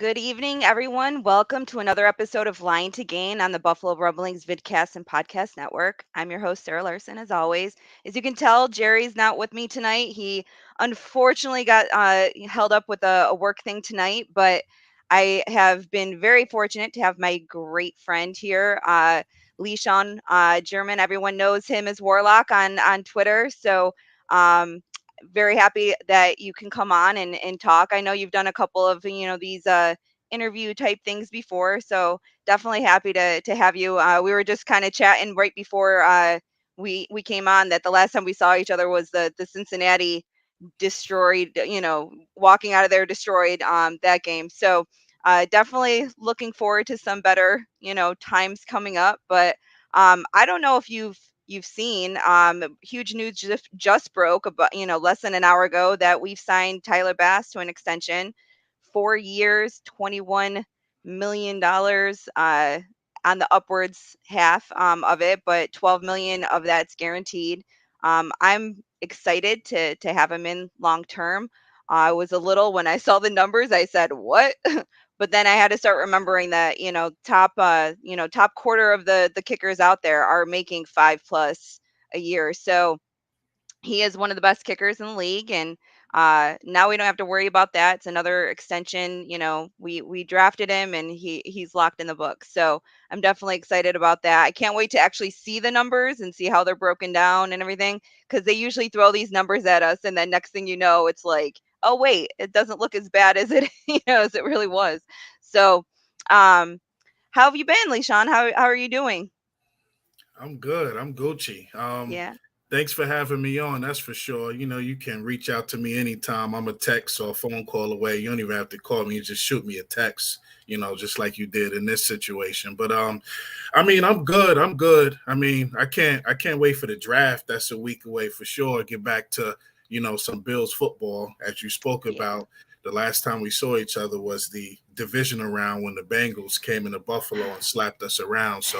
Good evening, everyone. Welcome to another episode of Line to Gain on the Buffalo Rumblings vidcast and podcast network. I'm your host, Sara Larson, as always. As you can tell, Jerry's not with me tonight. He unfortunately got held up with a work thing tonight, but I have been very fortunate to have my great friend here, LeShawn Jerman. Everyone knows him as Warloc on Twitter. So, um, very happy that you can come on and talk. I know you've done a couple of these interview type things before, so definitely happy to have you. We were just kind of chatting right before we came on that the last time we saw each other was the Cincinnati destroyed, walking out of there destroyed that game. So definitely looking forward to some better, times coming up. But I don't know if you've seen huge news just broke about less than an hour ago that we've signed Tyler Bass to an extension, 4 years, $21 million on the upwards half of it, but 12 million of that's guaranteed. I'm excited to have him in long term. I was a little when I saw the numbers, I said, "What?" But then I had to start remembering that, top quarter of the kickers out there are making 5 plus a year. So, he is one of the best kickers in the league, and now we don't have to worry about that. It's another extension. We drafted him, and he's locked in the book. So I'm definitely excited about that. I can't wait to actually see the numbers and see how they're broken down and everything, because they usually throw these numbers at us, and then next thing you know, it's like, oh wait, it doesn't look as bad as it as it really was. So, um, how have you been, LeShawn? How are you doing? I'm good. I'm Gucci. Yeah. Thanks for having me on. That's for sure. You can reach out to me anytime. I'm a text or a phone call away. You don't even have to call me. You just shoot me a text. Just like you did in this situation. But I'm good. I'm good. I can't wait for the draft. That's a week away for sure. Get back to some Bills football as you spoke Yeah. about. The last time we saw each other was the divisional round when the Bengals came into Buffalo and slapped us around. So,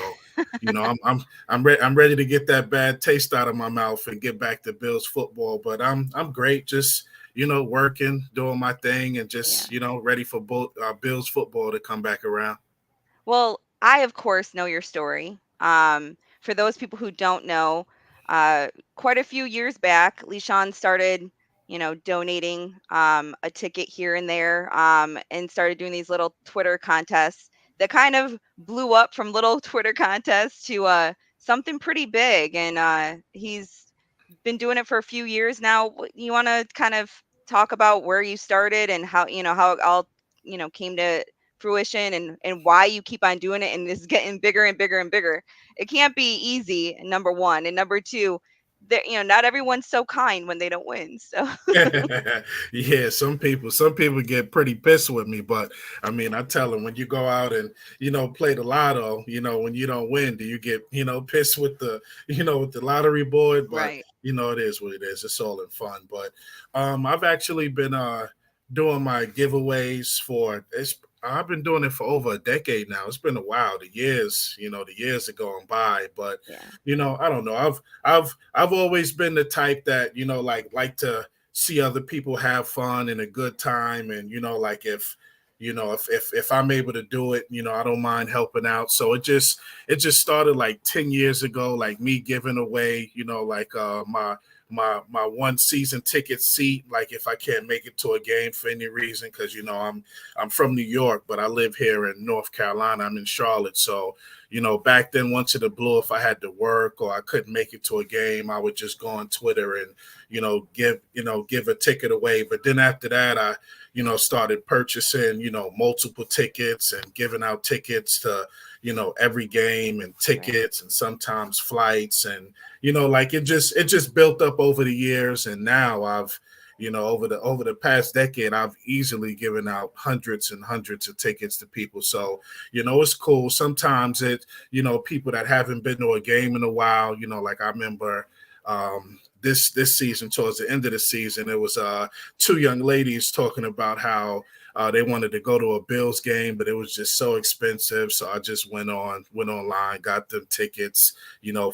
I'm ready to get that bad taste out of my mouth and get back to Bills football. But I'm great, just working, doing my thing, and Yeah. just ready for both Bills football to come back around. Well, I, of course, know your story. For those people who don't know, quite a few years back, LeSean started, donating a ticket here and there, and started doing these little Twitter contests that kind of blew up from little Twitter contests to something pretty big. And he's been doing it for a few years now. You want to kind of talk about where you started and how it all came to fruition, and why you keep on doing it and it's getting bigger and bigger and bigger. It can't be easy, number one, and number two, that not everyone's so kind when they don't win. So Yeah, some people get pretty pissed with me, but I tell them when you go out and play the lotto, when you don't win, do you get pissed with the with the lottery board? But right. it is what it is. It's all in fun. But I've actually been doing my giveaways for it's. I've been doing it for over a decade now. It's been a while. The years are going by, but Yeah. I don't know. I've always been the type that like to see other people have fun and a good time, and like if I'm able to do it, I don't mind helping out. So it just started like 10 years ago, like me giving away like my one season ticket seat, like if I can't make it to a game for any reason, because I'm from New York, but I live here in North Carolina. I'm in Charlotte. So back then, once it blew, if I had to work or I couldn't make it to a game, I would just go on Twitter and give a ticket away. But then after that, I started purchasing multiple tickets and giving out tickets to every game, and Right. tickets and sometimes flights, and like it just built up over the years. And now I've over the past decade, I've easily given out hundreds and hundreds of tickets to people. So it's cool. Sometimes people that haven't been to a game in a while, like I remember this season, towards the end of the season, it was two young ladies talking about how They wanted to go to a Bills game, but it was just so expensive. So I just went online, got them tickets,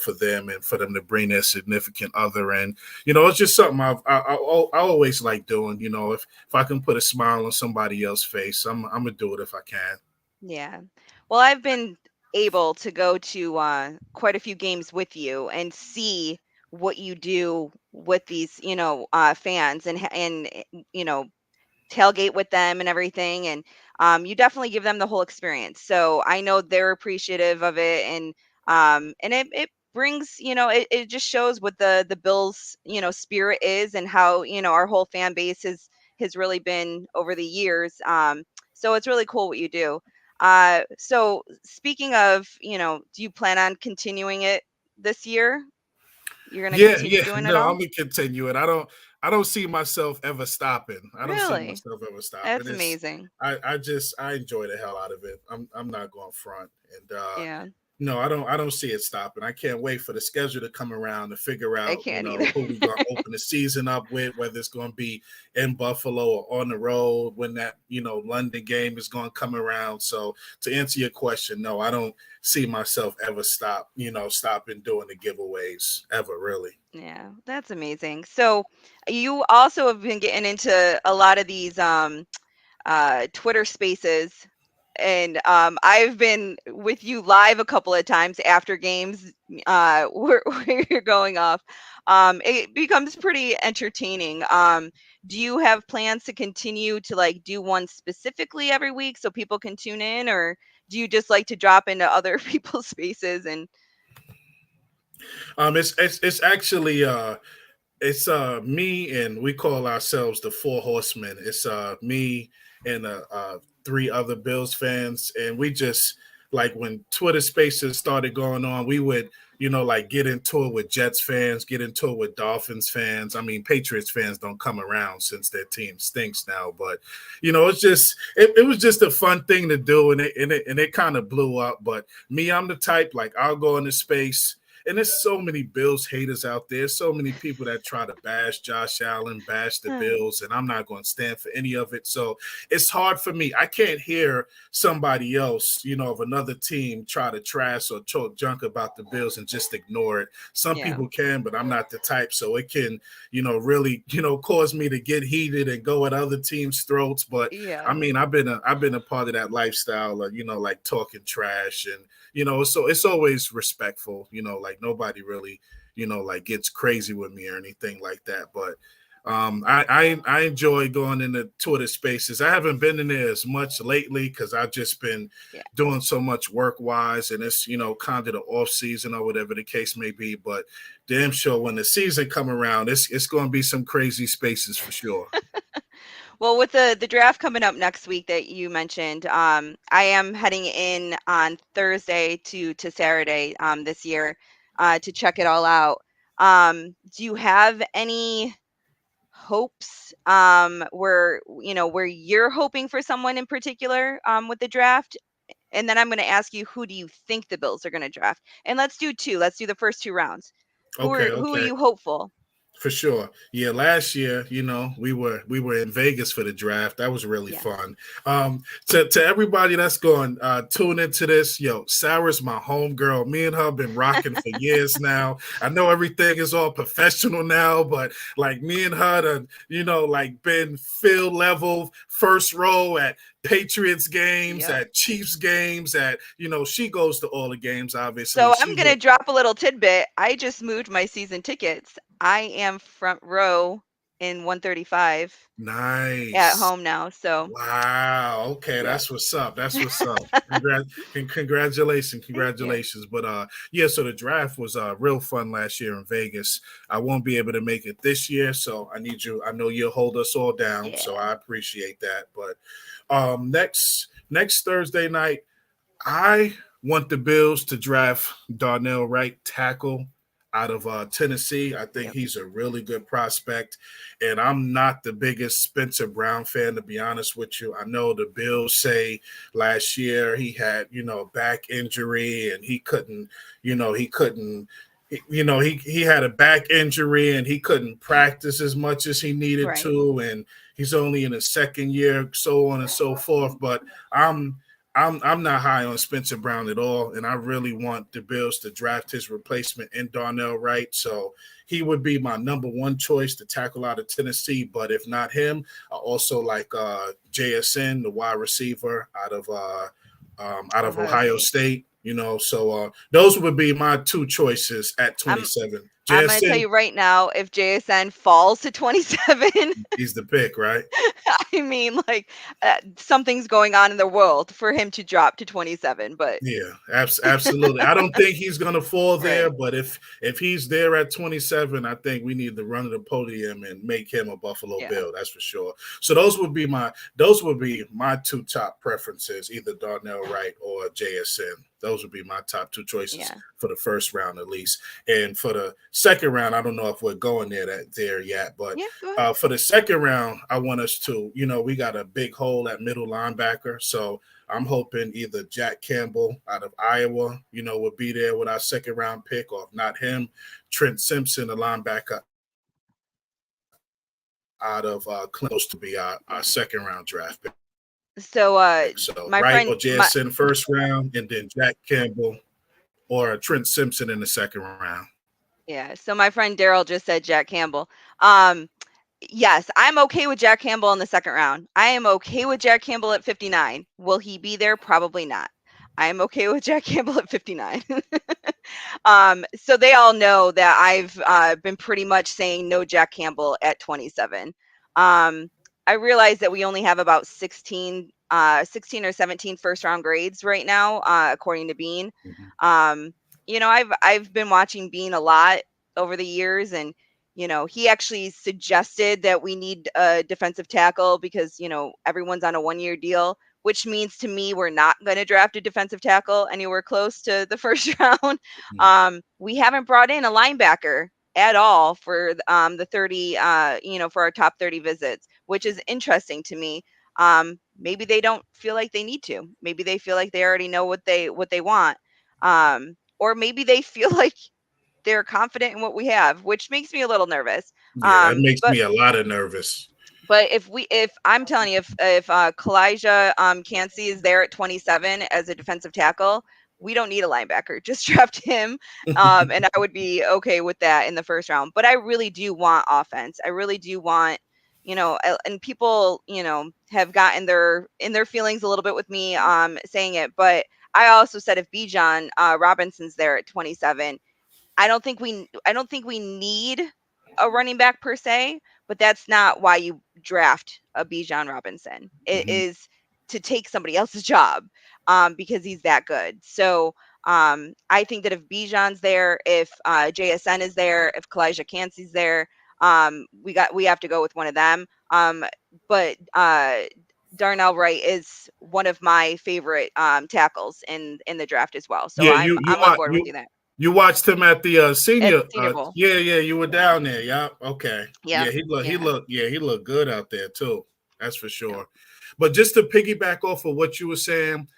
for them and for them to bring their significant other. And it's just something I always like doing. If I can put a smile on somebody else's face, I'm gonna do it if I can. Yeah. Well, I've been able to go to quite a few games with you and see what you do with these, fans and tailgate with them and everything. And you definitely give them the whole experience. So I know they're appreciative of it. And it brings, it just shows what the Bills, spirit is and how, our whole fan base has really been over the years. So it's really cool what you do. So speaking of, do you plan on continuing it this year? You're going to Yeah, continue yeah. doing it No, all? I'm gonna continue it. I don't see myself ever stopping. I don't see Really? myself ever stopping. That's It's amazing. I enjoy the hell out of it. I'm not going front. And Yeah, no, I don't see it stopping. I can't wait for the schedule to come around to figure I out, can't either. who we gonna open the season up with, whether it's gonna be in Buffalo or on the road when that, London game is gonna come around. So to answer your question, no, I don't see myself ever stopping doing the giveaways ever really. Yeah, that's amazing. So you also have been getting into a lot of these Twitter spaces. And I've been with you live a couple of times after games where you're going off. It becomes pretty entertaining. Do you have plans to continue to like do one specifically every week so people can tune in, or do you just like to drop into other people's spaces and It's actually it's me, and we call ourselves the Four Horsemen. It's me and three other Bills fans, and we just like when Twitter Spaces started going on, we would like get into it with Jets fans, get into it with Dolphins fans. I mean, Patriots fans don't come around since their team stinks now, but it was just a fun thing to do, and it kind of blew up. But me, I'm the type like I'll go into space. And there's so many Bills haters out there, so many people that try to bash Josh Allen, bash the Bills, and I'm not going to stand for any of it. So it's hard for me. I can't hear somebody else, of another team try to trash or talk junk about the Bills and just ignore it. Some yeah, people can, but I'm not the type. So it can, really, cause me to get heated and go at other teams' throats. But I yeah. mean, I've been a part of that lifestyle of, like talking trash and so it's always respectful, like nobody really, like gets crazy with me or anything like that. But I enjoy going into Twitter spaces. I haven't been in there as much lately because I've just been Yeah. doing so much work wise, and it's kind of the off season or whatever the case may be. But damn sure when the season come around, it's going to be some crazy spaces for sure. Well, with the draft coming up next week that you mentioned, I am heading in on Thursday to Saturday this year to check it all out. Do you have any hopes where you're hoping for someone in particular with the draft? And then I'm going to ask you, who do you think the Bills are going to draft? And let's do two. Let's do the first two rounds. Okay, Who are okay. you hopeful? For sure. Yeah, last year, we were in Vegas for the draft. That was really Yeah. fun. To everybody that's going tune into this, Sarah's my homegirl. Me and her been rocking for years now. I know everything is all professional now, but like me and her done, like been field level, first row at Patriots games, Yep. at Chiefs games, she goes to all the games, obviously. So I'm going to drop a little tidbit. I just moved my season tickets. I am front row in 135 at Nice. home now. So, Wow. Okay, yeah. that's what's up. That's what's up. Congratulations, Thank you. congratulations. But yeah, so the draft was real fun last year in Vegas. I won't be able to make it this year, so I need you. I know you'll hold us all down, so Yeah. I appreciate that. But next Thursday night, I want the Bills to draft Darnell Wright, tackle out of Tennessee. I think Yep. he's a really good prospect. And I'm not the biggest Spencer Brown fan, to be honest with you. I know the Bills say last year he had, back injury and he couldn't he had a back injury and he couldn't practice as much as he needed Right. to, and he's only in his second year, so on and so forth. But I'm I'm not high on Spencer Brown at all, and I really want the Bills to draft his replacement in Darnell Wright. So he would be my number one choice to tackle out of Tennessee. But if not him, I also like JSN, the wide receiver out of Ohio Ohio State. State. So those would be my two choices at I'm 27. I'm gonna tell JSN, you right now, if JSN falls to 27, he's the pick, right? I mean, like, something's going on in the world for him to drop to 27. But Yeah, absolutely. I don't think he's going to fall there, right, but if he's there at 27, I think we need to run to the podium and make him a Buffalo yeah, Bill. That's for sure. So those would be my two top preferences, either Darnell Wright or JSN. Those would be my top two choices yeah, for the first round, at least. And for the second round, I don't know if we're going there yet, but yeah. Go ahead. for the second round, I want us to, we got a big hole at middle linebacker, so I'm hoping either Jack Campbell out of Iowa, will be there with our second round pick, or if not him, Trent Simpson, the linebacker out of Clemson, to be our second round draft pick. So, So my Wright friend, or JSN first round, and then Jack Campbell or Trent Simpson in the second round. yeah. So my friend Daryl just said Jack Campbell. Um, Yes, I'm okay with Jack Campbell in the second round. I am okay with Jack Campbell at 59. Will he be there? Probably not. I am okay with Jack Campbell at 59. So they all know that I've been pretty much saying no Jack Campbell at 27. Um, I realize that we only have about 16 or 17 first round grades right now, according to Bean. Mhm. Um, I've been watching Bean a lot over the years, and he actually suggested that we need a defensive tackle because, everyone's on a 1-year deal, which means to me we're not going to draft a defensive tackle anywhere close to the first round. Mhm. We haven't brought in a linebacker at all for the 30, for our top 30 visits, which is interesting to me. Maybe they don't feel like they need to. Maybe they feel like they already know what they want. Or maybe they feel like they're confident in what we have, which makes me a little nervous. Yeah, that Um, makes but me a lot of nervous. but if I'm telling you, if Kalijah Cansey is there at 27 as a defensive tackle, we don't need a linebacker. Just draft him, and I would be okay with that in the first round. But I really do want offense. I really do want, and people, have gotten in their feelings a little bit with me saying it. But I also said if Bijan Robinson's there at 27, I don't think we need a running back per se, but that's not why you draft a Bijan Robinson. It Mhm. is to take somebody else's job because he's that good. So I think that if Bijan's there, if JSN is there, if Kalijah Cansey's there, we have to go with one of them. But Darnell Wright is one of my favorite tackles in the draft as well. So Yeah, I'm on board with you there you watched him at the at senior. the Senior Bowl. Yeah, you were Yeah. down there. Yeah, okay. Yeah, Yep. Yeah. he looked good out there too. That's for Yep. sure. But just to piggyback off of what you were saying,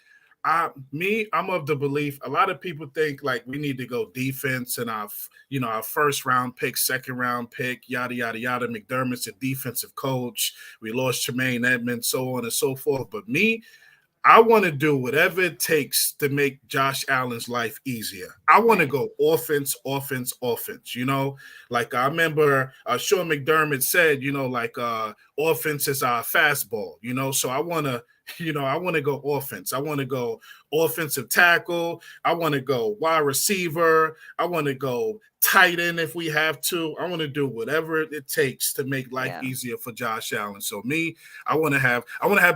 I'm of the belief a lot of people think like we need to go defense and our first round pick, second round pick, yada yada yada. McDermott's a defensive coach. We lost Tremaine Edmonds, so on and so forth. But I want to do whatever it takes to make Josh Allen's life easier. I want to Right. go offense, offense, offense. Like I remember Sean McDermott said, offense is our fastball. So I want to, I want to go offense. I want to go offensive tackle. I want to go wide receiver. I want to go tight end if we have to. I want to do whatever it takes to make life Yeah. easier for Josh Allen. So I want to have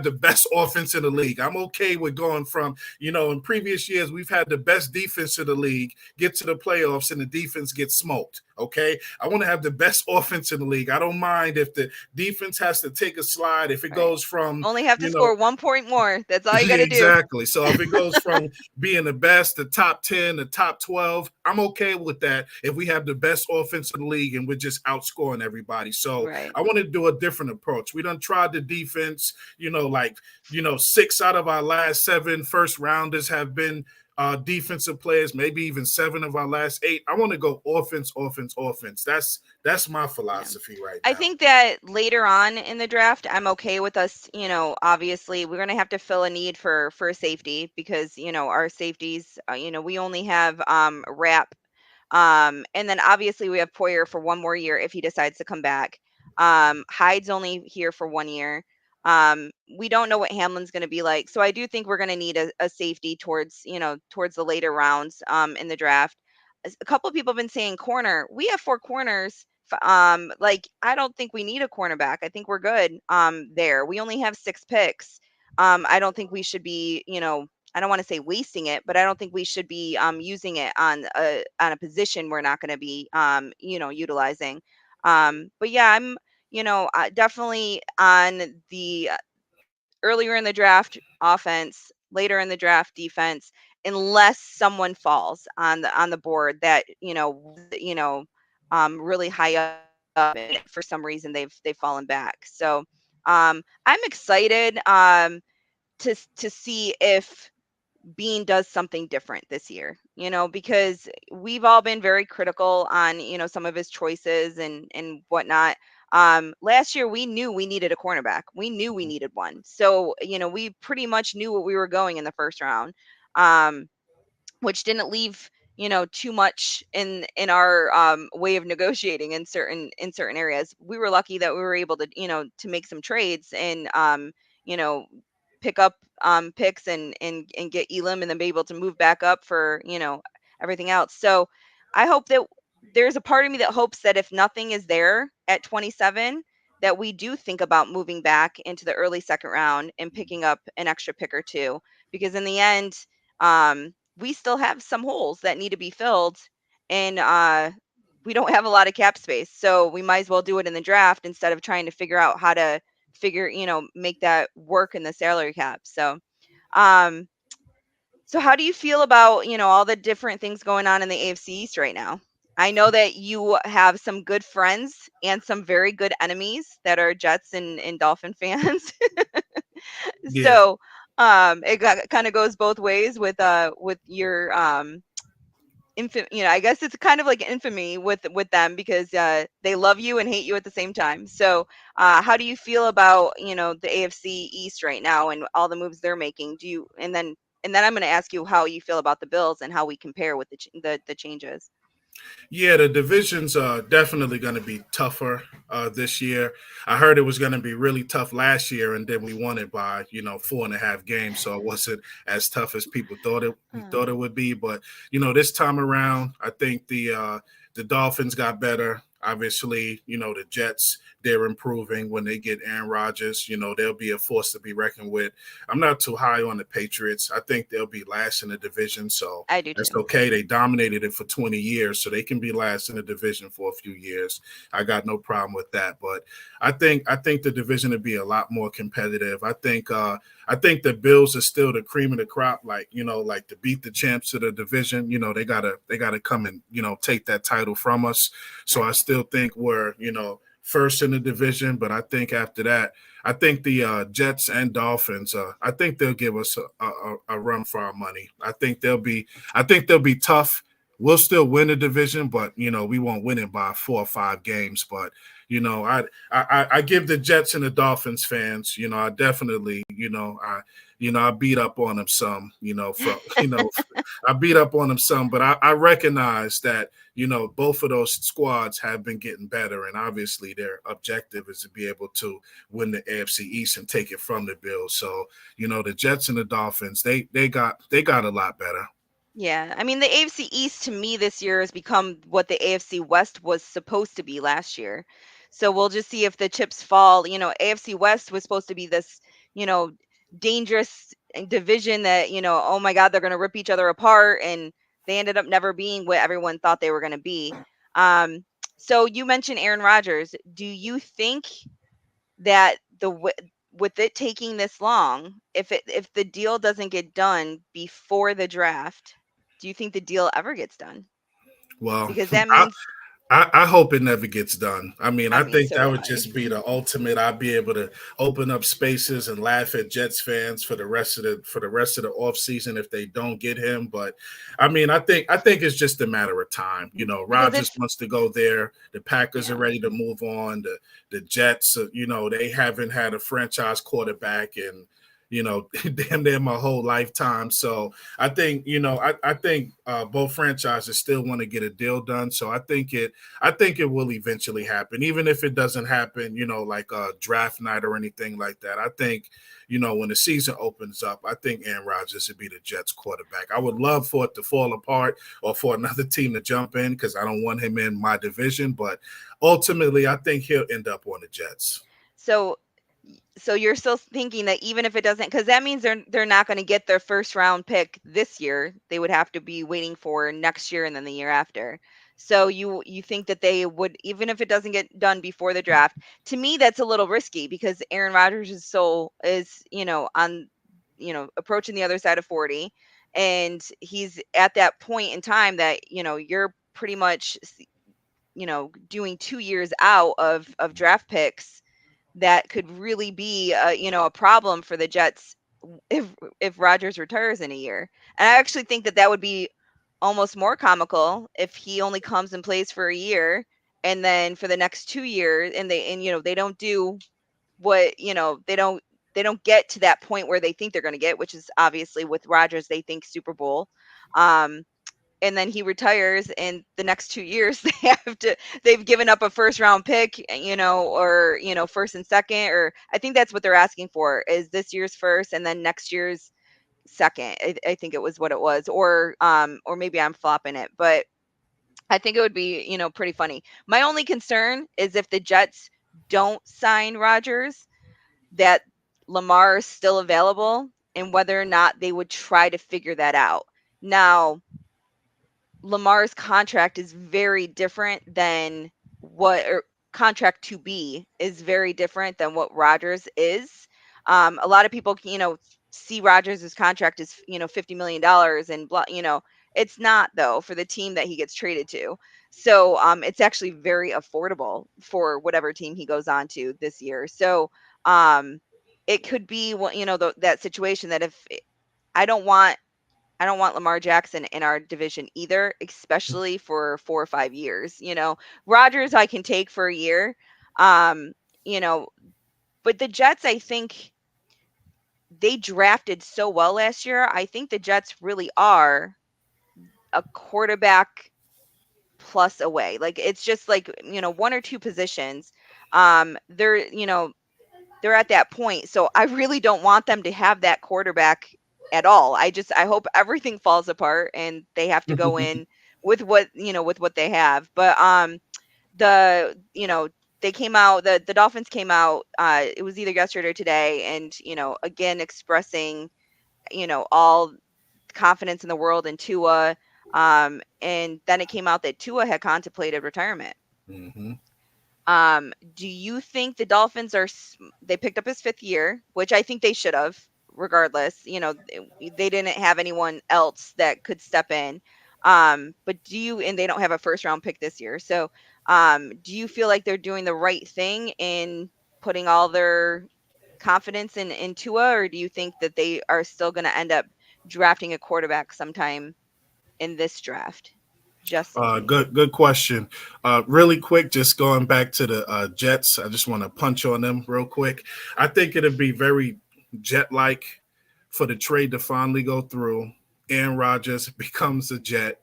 the best offense in the league. I'm okay with going from, in previous years we've had the best defense in the league, get to the playoffs and the defense gets smoked. Okay. I want to have the best offense in the league. I don't mind if the defense has to take a slide, if it Right. goes from, Only have to you know, score 1 point more. That's all you got to do. exactly. So if it goes from being the best, the top 10, the top 12, I'm okay with that if we have the best offense in the league and we're just outscoring everybody. So Right. I want to do a different approach. We done tried the defense, 6 out of our last 7 first rounders have been defensive players, maybe even 7 of our last 8. I want to go offense, offense, offense. That's my Yeah. philosophy right I now. think that later on in the draft, I'm okay with us, obviously we're going to have to fill a need for a safety because, our safeties, we only have Rap. And then obviously we have Poyer for one more year if he decides to come back. Hyde's only here for 1 year. We don't know what Hamlin's going to be like. So I do think we're going to need a safety towards the later rounds in the draft. A couple of people have been saying corner. We have 4 corners. Like I don't think we need a cornerback. I think we're good there. We only have 6 picks. I don't think we should be, I don't want to say wasting it, but I don't think we should be using it on a position we're not going to be utilizing. But yeah, I'm definitely on the earlier in the draft offense, later in the draft defense, unless someone falls on the board that was really high up, and for some reason they've fallen back. So I'm excited to see if Bean does something different this year, because we've all been very critical on, some of his choices and whatnot. Last year we knew we needed a cornerback. We knew we needed one. So, we pretty much knew what we were going in the first round. Um, which didn't leave too much in our way of negotiating in certain areas. We were lucky that we were able to to make some trades and you know pick up picks and get Elam and then be able to move back up for everything else. So I hope that there's a part of me that hopes that if nothing is there at 27, that we do think about moving back into the early second round and picking up an extra pick or two, because in the end, we still have some holes that need to be filled, and we don't have a lot of cap space, so we might as well do it in the draft instead of trying to figure out how to make that work in the salary cap. Um so how do you feel about all the different things going on in the AFC East right now? I know that you have some good friends and some very good enemies that are Jets and Dolphin fans. Yeah. So it kind of goes both ways with your I guess it's kind of like infamy with them, because they love you and hate you at the same time. So how do you feel about the AFC East right now and all the moves they're making? Do you and then I'm going to ask you how you feel about the Bills and how we compare with the changes. Yeah, the divisions are definitely going to be tougher this year. I heard it was going to be really tough last year, and then we won it by 4.5 games, so it wasn't as tough as people thought it would be. But this time around, I think the Dolphins got better. Obviously, the Jets, they're improving when they get Aaron Rodgers. They'll be a force to be reckoned with. I'm not too high on the Patriots. I think they'll be last in the division, so I do that's too. okay. They dominated it for 20 years, so they can be last in the division for a few years. I got no problem with that. But I think the division will be a lot more competitive. I think the Bills are still the cream of the crop, like to beat the champs of the division. They gotta come and take that title from us. So I Right. still think we're first in the division, but I think after that, I think the Jets and Dolphins, I think they'll give us a run for our money. I think they'll be tough. We'll still win the division, but we won't win it by 4 or 5 games. But I give the Jets and the Dolphins fans, I definitely, I beat up on them some, from I beat up on them some, but I recognize that both of those squads have been getting better, and obviously their objective is to be able to win the AFC East and take it from the Bills. So the Jets and the Dolphins, they got a lot better. Yeah, I mean, the AFC East to me this year has become what the AFC West was supposed to be last year. So we'll just see if the chips fall. AFC West was supposed to be this, you know, dangerous division that, oh my God, they're going to rip each other apart. And they ended up never being what everyone thought they were going to be. Um, so you mentioned Aaron Rodgers. Do you think that with it taking this long, if the deal doesn't get done before the draft, do you think the deal ever gets done? Well, Because that I, means I hope it never gets done. I mean, I I mean, think so that do would I. just be the ultimate. I'd be able to open up spaces and laugh at Jets fans for the rest of the off season if they don't get him. But I mean, I think it's just a matter of time. You know, Because Rodgers it's wants to go there. The Packers are yeah. ready to move on. The Jets, they haven't had a franchise quarterback in damn near my whole lifetime. So I think I think both franchises still want to get a deal done. So I think it will eventually happen, even if it doesn't happen, like draft night or anything like that. I think, when the season opens up, I think Aaron Rodgers would be the Jets quarterback. I would love for it to fall apart or for another team to jump in because I don't want him in my division. But ultimately, I think he'll end up on the Jets. So so you're still thinking that even if it doesn't, because that means they're not going to get their first round pick this year. They would have to be waiting for next year and then the year after. So you think that they would, even if it doesn't get done before the draft. To me, that's a little risky because Aaron Rodgers is on approaching the other side of 40, and he's at that point in time that you're pretty much doing 2 years out of draft picks that could really be a problem for the Jets if if Rodgers retires in a year. And I actually think that that would be almost more comical if he only comes and plays for a year and then for the next 2 years they don't do what they don't get to that point where they think they're going to get, which is obviously with Rodgers they think Super Bowl. Um, and then he retires and the next 2 years they've given up a first round pick, or first and second, or I think that's what they're asking for is this year's first and then next year's second. I think it was what it was, or maybe I'm flopping it, but I think it would be pretty funny. My only concern is if the Jets don't sign Rodgers, that Lamar is still available, and whether or not they would try to figure that out. Now, Lamar's contract is very different than what or contract to be is very different than what Rodgers is. A lot of people, see Rodgers' contract as, $50 million and blah, it's not though for the team that he gets traded to. So it's actually very affordable for whatever team he goes on to this year. So um, it could be, that situation that if I don't want I don't want Lamar Jackson in our division either, especially for 4 or 5 years. Rodgers I can take for a year. Um, you know, but the Jets, I think they drafted so well last year. I think the Jets really are a quarterback plus away. Like it's just like, one or two positions. They're at that point. So I really don't want them to have that quarterback at all. I hope everything falls apart and they have to go in with what they have. But the they came out the Dolphins came out, it was either yesterday or today, and again expressing all confidence in the world in Tua, and then it came out that Tua had contemplated retirement. Hmm. Do you think the Dolphins they picked up his fifth year, which I think they should have, regardless. They didn't have anyone else that could step in. But and they don't have a first round pick this year. So, do you feel like they're doing the right thing in putting all their confidence in Tua, or do you think that they are still going to end up drafting a quarterback sometime in this draft? Just in case. Good question. Really quick, just going back to the Jets, I just want to punch on them real quick. I think it'd be very Jet-like for the trade to finally go through. Aaron Rodgers becomes a Jet.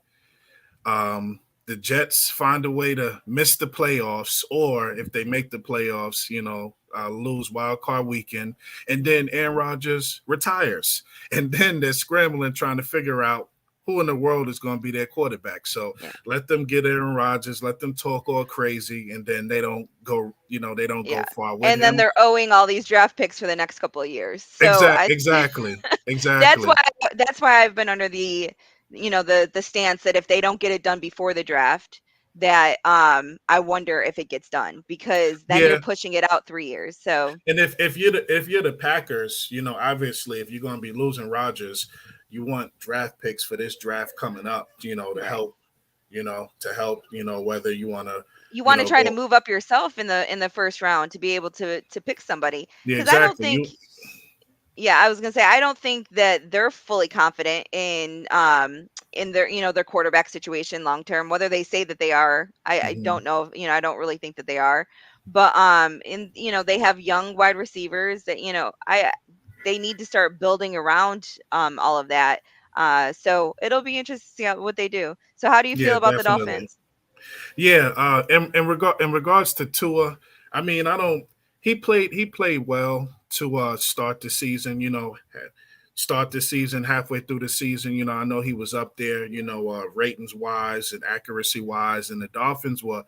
The Jets find a way to miss the playoffs, or if they make the playoffs, lose wild card weekend, and then Aaron Rodgers retires, and then they're scrambling trying to figure out who in the world is going to be their quarterback. So Yeah. let them get Aaron Rodgers, let them talk all crazy, and then they don't go Yeah. far with And then him. they're owing all these draft picks for the next couple of years. So Exactly, that's exactly. why that's why I've been under the stance that if they don't get it done before the draft, that I wonder if it gets done because then you're Yeah, pushing it out 3 years. So, and if you're the Packers, obviously if you're going to be losing Rodgers, you want draft picks for this draft coming up, to right. help, to help, whether you want to, You want to try to go. move up yourself in the first round to be able to pick somebody. Yeah, Because I don't exactly. think, yeah, I was gonna say I don't think that they're fully confident in their their quarterback situation long term. Whether they say that they are, I Mhm. don't know. I don't really think that they are. But in they have young wide receivers that I they need to start building around all of that. So it'll be interesting to see what they do. So how do you feel Yeah, about the definitely. Dolphins? Yeah, in regards to Tua, I mean, I don't. He played well to start the season. Start the season halfway through the season. I know he was up there. Ratings wise and accuracy wise, and the Dolphins were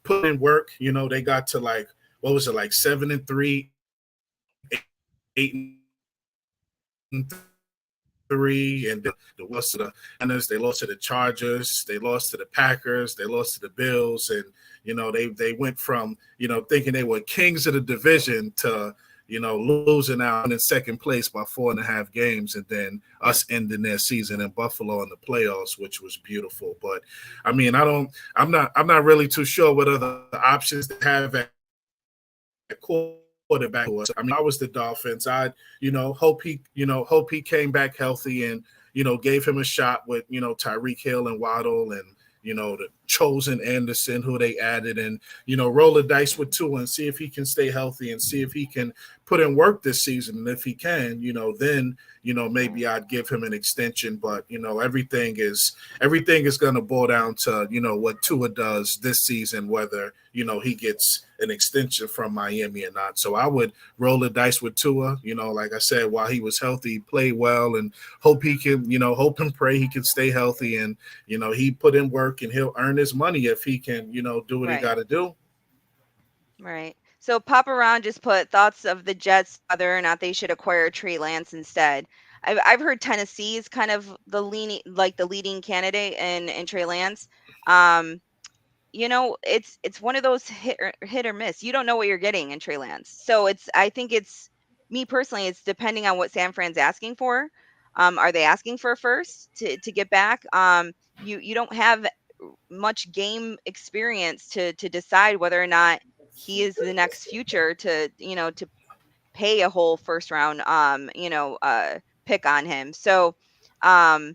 putting in work. They got to like what was it, like 7-3, 8-3, and the lost to the Niners, they lost to the Chargers, they lost to the Packers, they lost to the Bills, and they went from thinking they were kings of the division to losing out in second place by 4.5 games, and then Yep. us ending their season in Buffalo in the playoffs, which was beautiful. But I mean, I'm not really too sure what other options they have at quarterback. I mean, if I was the Dolphins, I'd hope he came back healthy and gave him a shot with Tyreek Hill and Waddle and the chosen Anderson who they added, and roll the dice with Tua and see if he can stay healthy and see if he can put in work this season. And if he can, then Right. maybe I'd give him an extension. But everything is going to boil down to what Tua does this season, whether he gets an extension from Miami or not. So I would roll the dice with Tua. Like I said, while he was healthy, he played well, and hope he can, hope and pray he can stay healthy, and he put in work and he'll earn his money if he can, do what he Right. got to do. Right. So Papa Ron just put thoughts of the Jets whether or not they should acquire Trey Lance instead. I've heard Tennessee is kind of the leading candidate in Trey Lance. Um, it's one of those hit or miss. You don't know what you're getting in Trey Lance. So I think it's me personally, it's depending on what San Fran's asking for. Are they asking for a first to get back? You don't have much game experience to decide whether or not he is the next future to pay a whole first round pick on him. So um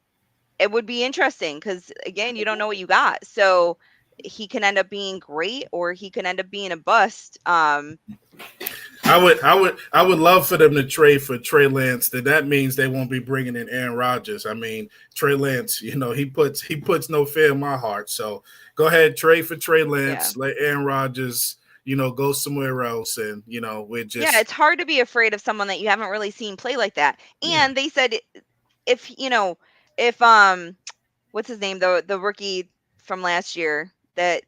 it would be interesting because again, you don't know what you got. So he can end up being great or he can end up being a bust. I would love for them to trade for Trey Lance. That means they won't be bringing in Aaron Rodgers. I mean, Trey Lance, he puts no fear in my heart. So go ahead, trade for Trey Yeah. Lance. Let Aaron Rodgers, go somewhere else, and we're Yeah, just it's hard to be afraid of someone that you haven't really seen play like that. yeah. And they said if if what's his name, the rookie from last year that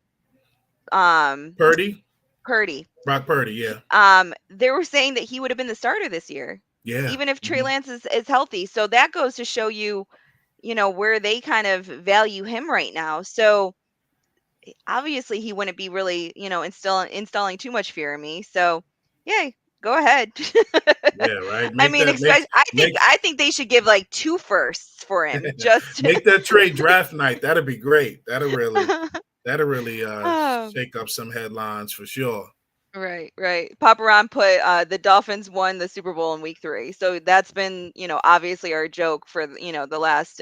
um Purdy, Purdy. Brock Purdy, yeah, They were saying that he would have been the starter this year, yeah. even if Trey Mhm. Lance is healthy. So that goes to show you, where they kind of value him right now. So obviously he wouldn't be really, installing too much fear in me. So yeah, go ahead. Yeah, right. I Make mean, that make expect I think make I think they should give like two firsts for him. Just make that trade draft night. That'd be great. That'll really um, shake up some headlines for sure. right, right. Papa Ron put the Dolphins won the Super Bowl in week 3. So that's been, obviously our joke for, the last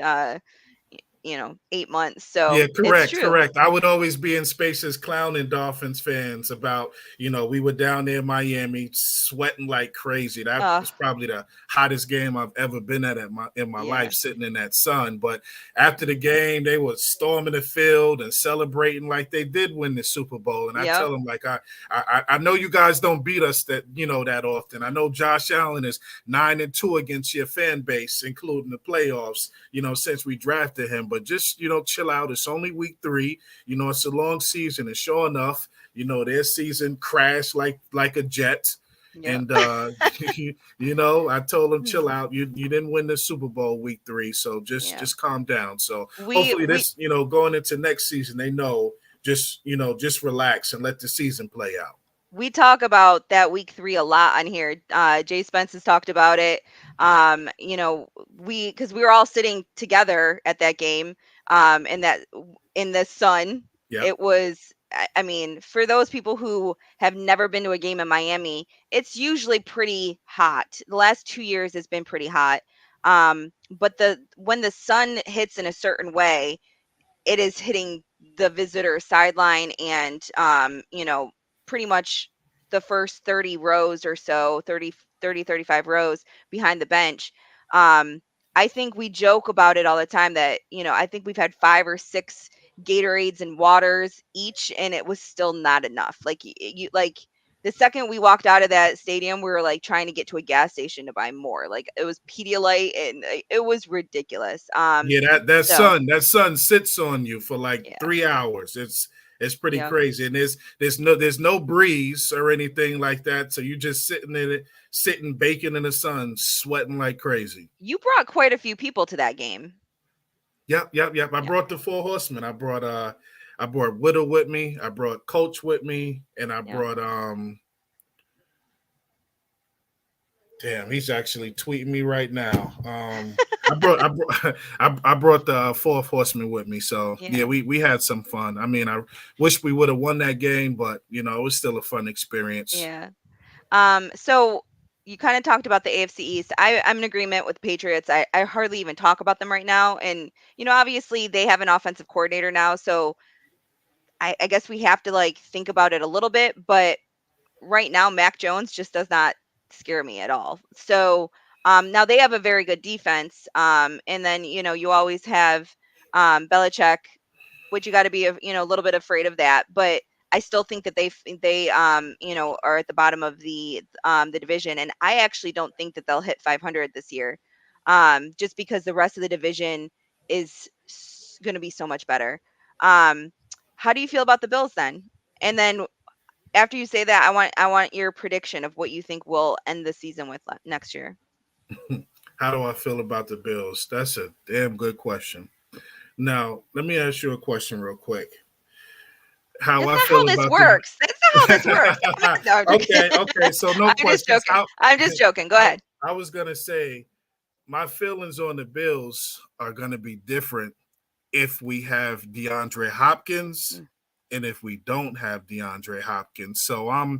8 months. Yeah, So it's correct, true. correct. I would always be in spaces clowning Dolphins fans about, we were down there in Miami sweating like crazy. That Uh was probably the hottest game I've ever been at in my life, yeah. sitting in that sun. But after the game, they were storming the field and celebrating like they did win the Super Bowl. And I Yep. tell them, like, I know you guys don't beat us that often. I know Josh Allen is 9-2 against your fan base, including the playoffs, since we drafted him. But just, chill out. It's only week 3. It's a long season. And sure enough, their season crashed like a jet. Yep. And I told them chill out. You didn't win the Super Bowl week 3, so just Yeah. just calm down. So We hopefully we this, going into next season, they know just relax and let the season play out. we talk about that week 3 a lot on here. Jay Spence has talked about it. We because we were all sitting together at that game. and that in the sun, Yep. it was. I mean, for those people who have never been to a game in Miami, it's usually pretty hot. The last 2 years has been pretty hot. But the when the sun hits in a certain way, it is hitting the visitor sideline and pretty much the first 30 rows or so, 35 rows behind the bench. um I think we joke about it all the time that I think we've had 5 or 6 Gatorades and waters each, and it was still not enough. Like you like the second we walked out of that stadium, we were like trying to get to a gas station to buy more. Like it was Pedialyte, and it was ridiculous. Yeah, that So sun sits on you for like yeah. 3 hours. It's pretty Yep. crazy, and there's no breeze or anything like that. So you just sitting in it, sitting baking in the sun, sweating like crazy. You brought quite a few people to that game. Yep, yep, yep. I Yeah. brought the four horsemen. I brought Widow with me. I brought Coach with me, and I Yeah. brought Damn, he's actually tweeting me right now. I brought the fourth horseman with me. So yeah, Yeah. we had some fun. I mean, I wish we would have won that game, but it was still a fun experience. Yeah. So you kind of talked about the AFC East. I'm in agreement with the Patriots. I hardly even talk about them right now. And, obviously they have an offensive coordinator now. So I guess we have to like think about it a little bit. But right now, Mac Jones just does not scare me at all. So now they have a very good defense. And then, you always have Belichick, which you got to be a little bit afraid of that. But I still think that they are at the bottom of the division, and I actually don't think that they'll hit 500 this year, just because the rest of the division is going to be so much better. Um, how do you feel about the Bills then? And then after you say that, I want your prediction of what you think will end the season with next year. How do I feel about the Bills? That's a damn good question. Now, let me ask you a question real quick. How That's I not how feel this about works. That's not how this works. No, I'm just okay, kidding. okay. So no I'm just questions. joking. I'm just joking. Go ahead. I was gonna say my feelings on the Bills are gonna be different if we have DeAndre Hopkins Mm. and if we don't have DeAndre Hopkins. So I'm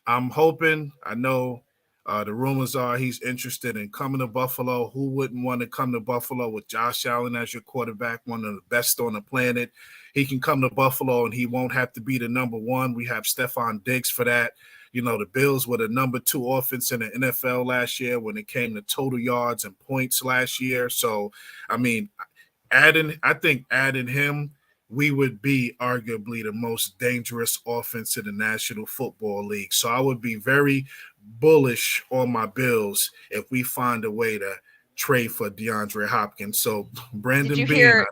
hoping. I know the rumors are he's interested in coming to Buffalo. Who wouldn't want to come to Buffalo with Josh Allen as your quarterback, one of the best on the planet? He can come to Buffalo and he won't have to be the number one. We have Stephon Diggs for that. The Bills were the number 2 offense in the NFL last year when it came to total yards and points last year. So, I mean, I think adding him, we would be arguably the most dangerous offense in the National Football League. So I would be very bullish on my Bills if we find a way to trade for DeAndre Hopkins. So Did Brandon you Bean, hear?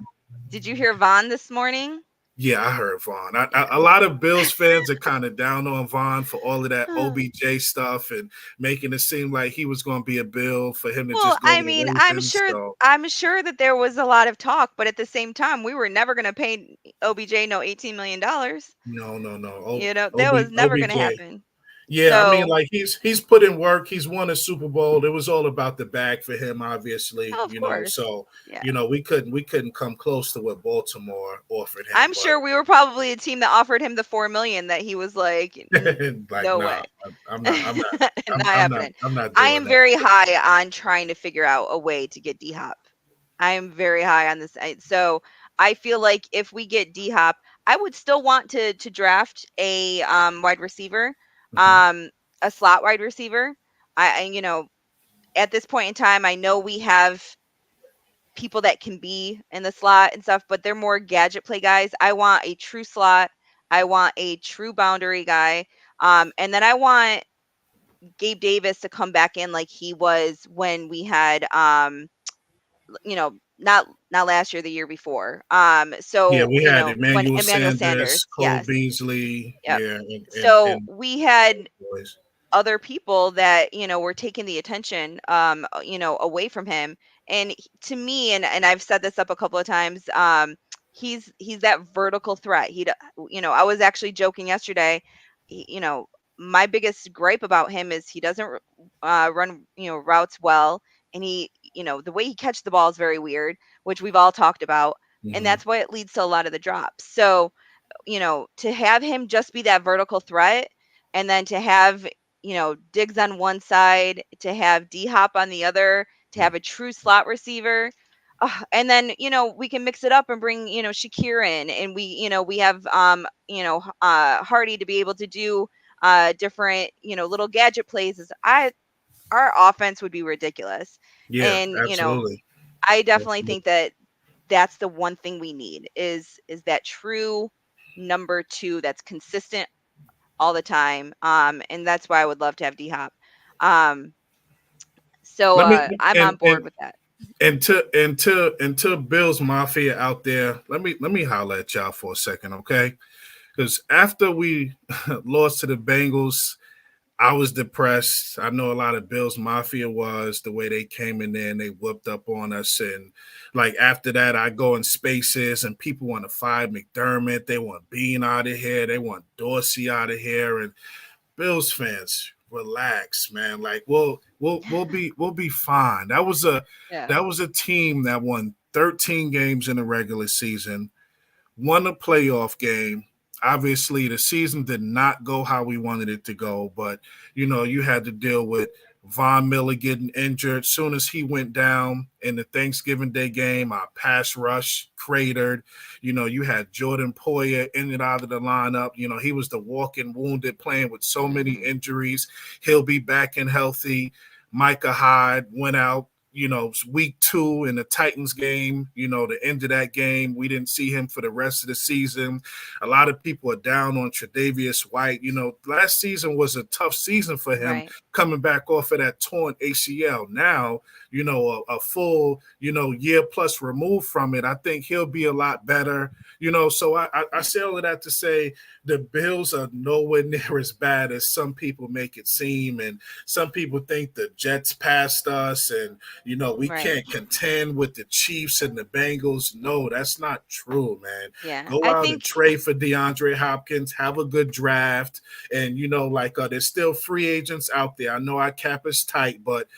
Did you hear Vaughn this morning? yeah, I heard Vaughn. Yeah. A lot of Bills fans are kind of down on Vaughn for all of that OBJ stuff and making it seem like he was going to be a Bill for him to Well, just go I to the mean, Ravens. So I'm sure that there was a lot of talk, but at the same time, we were never going to pay OBJ no $18 million. no, no, no. That was never going to OBJ. happen. Yeah, I mean, So, like he's put in work. He's won a Super Bowl. It was all about the bag for him, obviously. oh, of course. So Yeah. we couldn't come close to what Baltimore offered I'm him. But sure we were probably a team that offered him the 4 million that he was like, like, no nah, way." I'm not. I'm not. Not I'm not. happening. I'm not I doing am that. very high on trying to figure out a way to get D Hop. I am very high on this. So I feel like if we get D Hop, I would still want to draft a wide receiver, Mhm. um, a slot wide receiver. At this point in time, I know we have people that can be in the slot and stuff, but they're more gadget play guys. I want a true slot. I want a true boundary guy. And then I want Gabe Davis to come back in like he was when we had not last year, the year before. Yeah, So, we had when Emmanuel Emmanuel Sanders, Sanders, Cole yes. Beasley, Yep. yeah, So and we had boys. other people that were taking the attention away from him. And to me, and I've said this up a couple of times, he's that vertical threat. I was actually joking yesterday. he, you know my biggest gripe about him is he doesn't run routes well, and the way he catches the ball is very weird, which we've all talked about. and Hmm. that's why it leads to a lot of the drops. So, to have him just be that vertical threat, and then to have, Diggs on one side, to have D Hop on the other, to have a true slot receiver. And then, we can mix it up and bring, Shakir in, and we have, Hardy to be able to do different, little gadget plays. Our offense would be ridiculous. Yeah, And, absolutely. I definitely Absolutely. think that that's the one thing we need is that true number two that's consistent all the time. And that's why I would love to have D Hop. Um, so Let me I'm on board with that. and to Bills Mafia out there, let me holler at y'all for a second, okay? Because after we lost to the Bengals, I was depressed. I know a lot of Bills Mafia was the way they came in there and they whooped up on us. And like after that, I go in spaces and people want to fire McDermott. They want Bean out of here. They want Dorsey out of here. And Bills fans, relax, man. Like we'll be fine. That was a Yeah. that was a team that won 13 games in the regular season, won a playoff game. Obviously, the season did not go how we wanted it to go, but you had to deal with Von Miller getting injured. Soon as he went down in the Thanksgiving Day game, our pass rush cratered. You had Jordan Poyer in and out of the lineup. He was the walking wounded, playing with so many Hmm. injuries. He'll be back and healthy. Micah Hyde went out week 2 in the Titans game, the end of that game. We didn't see him for the rest of the season. A lot of people are down on Tre'Davious White. Last season was a tough season for him Right. coming back off of that torn ACL. Now, a full, year plus removed from it, I think he'll be a lot better. So I say all of that to say the Bills are nowhere near as bad as some people make it seem. And some people think the Jets passed us and we Right. can't contend with the Chiefs and the Bengals. No, that's not true, man. Yeah. Go I out and think. trade for DeAndre Hopkins, have a good draft. And, there's still free agents out there. I know our cap is tight, but,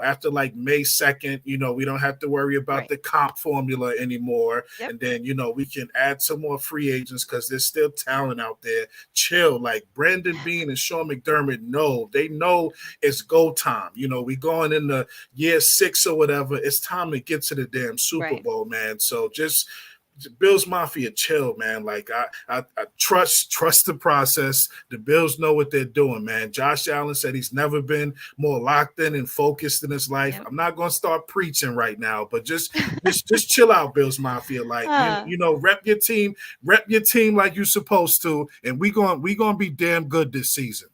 after like May 2nd, we don't have to worry about Right. the comp formula anymore. Yep. And then, we can add some more free agents because there's still talent out there. Chill. Like Brandon Bean and Sean McDermott they know it's go time. We going in the year 6 or whatever. It's time to get to the damn Super Right. Bowl, man. So just Bills Mafia, chill, man. Like I trust the process. The Bills know what they're doing, man. Josh Allen said he's never been more locked in and focused in his life. Yep. I'm not gonna start preaching right now, but just chill out, Bills Mafia. Like uh, rep your team like you're supposed to, and we gonna be damn good this season.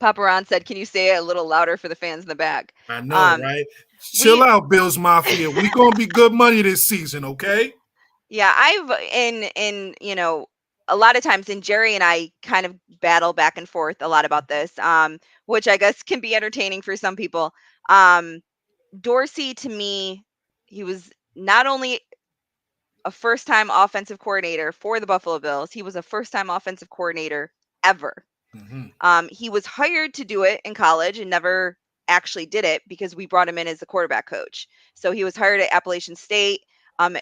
Papa Ron said, "Can you say it a little louder for the fans in the back?" I know, Um, right? Chill we out, Bills Mafia. We gonna be good money this season, okay? Yeah, I've in a lot of times, and Jerry and I kind of battle back and forth a lot about this, which I guess can be entertaining for some people. Um, Dorsey, to me, he was not only a first-time offensive coordinator for the Buffalo Bills, he was a first-time offensive coordinator ever. Mm-hmm. He was hired to do it in college and never actually did it because we brought him in as the quarterback coach. So he was hired at Appalachian State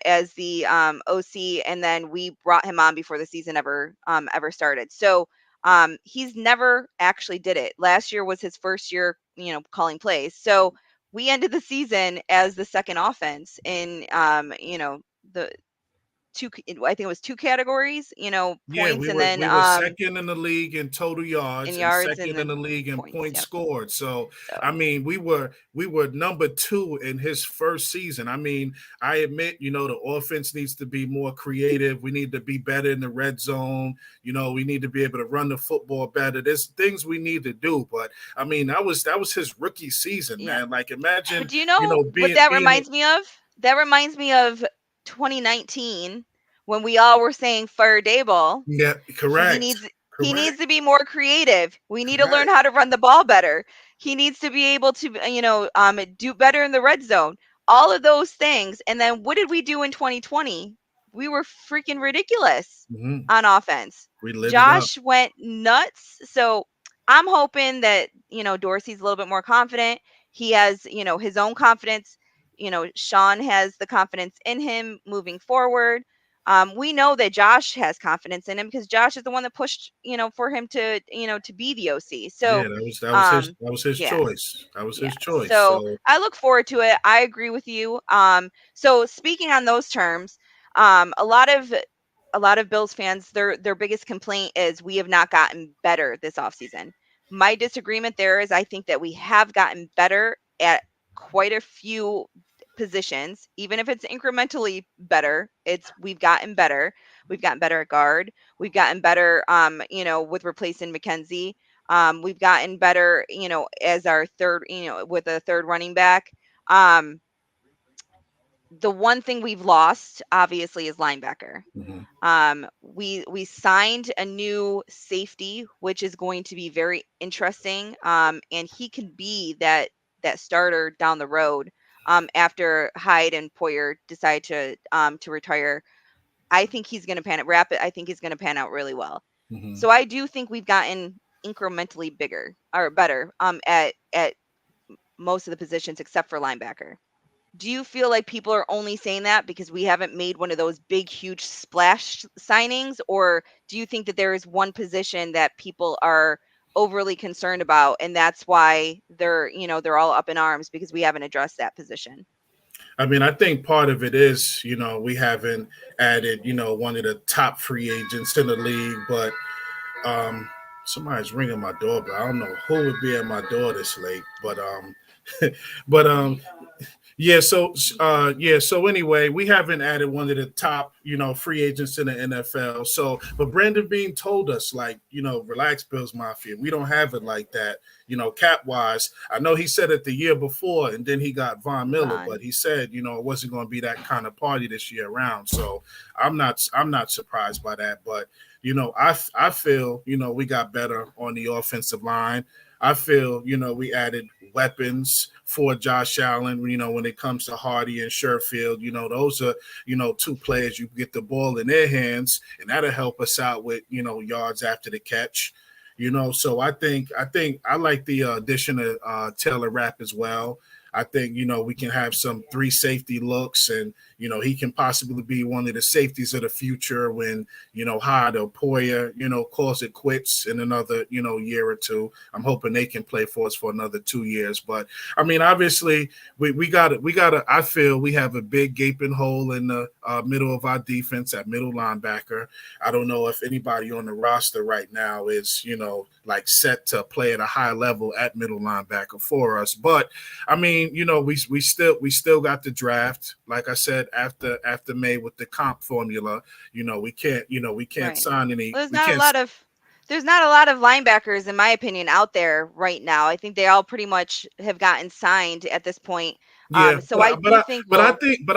as the OC, and then we brought him on before the season ever started. So he's never actually did it. Last year was his first year, calling plays. So we ended the season as the second offense in the two. I think it was two categories, Yeah, points we and were then we were second in the league in total in yards and yards and second in the then league in points. points Yep. scored. So I So mean, we were number 2 in his first season. I mean, I admit, the offense needs to be more creative. We need to be better in the red zone. We need to be able to run the football better. There's things we need to do, but I mean, that was his rookie season, yeah. man. Like But imagine, do you know what being that being reminds me of? That reminds me of 2019 when we all were saying fire Dayball. yeah, He correct. needs he needs Correct. to be more creative. We need to learn Correct. how to run the ball better. He needs to be able to do better in the red zone. All of those things. And then what did we do in 2020? We were freaking ridiculous Mm-hmm. on offense. We lit it up. Josh went nuts. So I'm hoping that Dorsey's a little bit more confident. He has his own confidence. Sean has the confidence in him moving forward. We know that Josh has confidence in him because Josh is the one that pushed, for him to be the OC. So, Yeah, um, that was his yeah, choice. That was yeah. his choice. So So I look forward to it. I agree with you. So speaking on those terms, a lot of Bills fans, their biggest complaint is we have not gotten better this offseason. My disagreement there is I think that we have gotten better at quite a few positions, even if it's incrementally better. It's we've gotten better. We've gotten better at guard. We've gotten better, with replacing McKenzie. We've gotten better, as our third, with a third running back. Um, the one thing we've lost, obviously, is linebacker. mhm, We signed a new safety, which is going to be very interesting. And he can be that starter down the road. After Hyde and Poyer decide to retire, I think he's going to pan out rapid. I think he's going to pan out really well. mhm. So I do think we've gotten incrementally bigger or better at most of the positions except for linebacker. Do you feel like people are only saying that because we haven't made one of those big, huge splash signings? Or do you think that there is one position that people are overly concerned about and that's why they're all up in arms because we haven't addressed that position? I mean, I think part of it is, we haven't added, one of the top free agents in the league, but um, somebody's ringing my doorbell. I don't know who would be at my door this late, but but yeah, so anyway, we haven't added one of the top, free agents in the NFL. So, but Brandon Bean told us, like, relax, Bills Mafia. We don't have it like that, cap wise. I know he said it the year before, and then he got Von Miller, but Vaughn. he said, it wasn't going to be that kind of party this year around. So, I'm not surprised by that. But I feel, we got better on the offensive line. I feel, we added weapons for Josh Allen, when it comes to Hardy and Sherfield. Those are, two players you get the ball in their hands, and that'll help us out with, yards after the catch. So I think I like the addition of Taylor Rapp as well. I think we can have some three safety looks, and he can possibly be one of the safeties of the future when Hyde or Poyer calls it quits in another year or two. I'm hoping they can play for us for another 2 years. But I mean, obviously we got it. I feel we have a big gaping hole in the middle of our defense at middle linebacker. I don't know if anybody on the roster right now is like set to play at a high level at middle linebacker for us, but I mean, we still got the draft. Like I said, after May with the comp formula, we can't Right. sign any. Well, there's We not a can't. lot of there's not a lot of linebackers, in my opinion, out there right now. I think they all pretty much have gotten signed at this point. Yeah, So I do think but